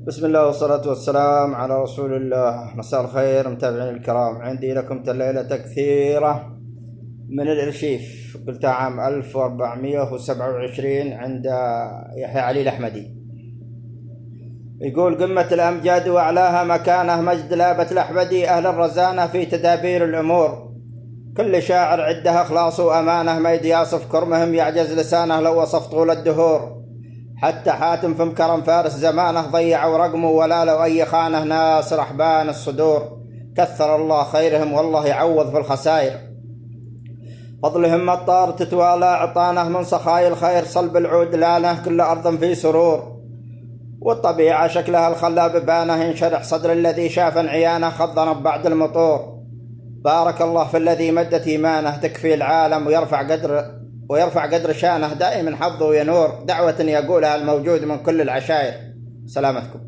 بسم الله والصلاة والسلام على رسول الله. مساء الخير متابعين الكرام، عندي لكم الليلة تكثيرة من الإرشيف، قلتها عام 1427 عند يحيى علي الأحمدي. يقول: قمة الأمجاد وأعلاها مكانه، مجد لابة الأحمدي أهل الرزانة في تدابير الأمور. كل شاعر عده إخلاص وأمانة، ما يصف كرمهم يعجز لسانه لو وصف طول الدهور. حتى حاتم في مكرم فارس زمانه، ضيعوا رقمه ولا لو أي خانه، ناس رحبان الصدور. كثر الله خيرهم والله يعوض في الخسائر. فضلهم مطار تتوالى عطانه، من سخاي الخير صلب العود لانه، كل أرض في سرور. والطبيعة شكلها الخلاب بانه، ينشرح صدر الذي شاف عيانه، خضنا بعد المطور. بارك الله في الذي مدت إيمانه، تكفي العالم ويرفع قدر شانه، دائما حظه ينور، دعوة يقولها الموجود من كل العشائر. سلامتكم.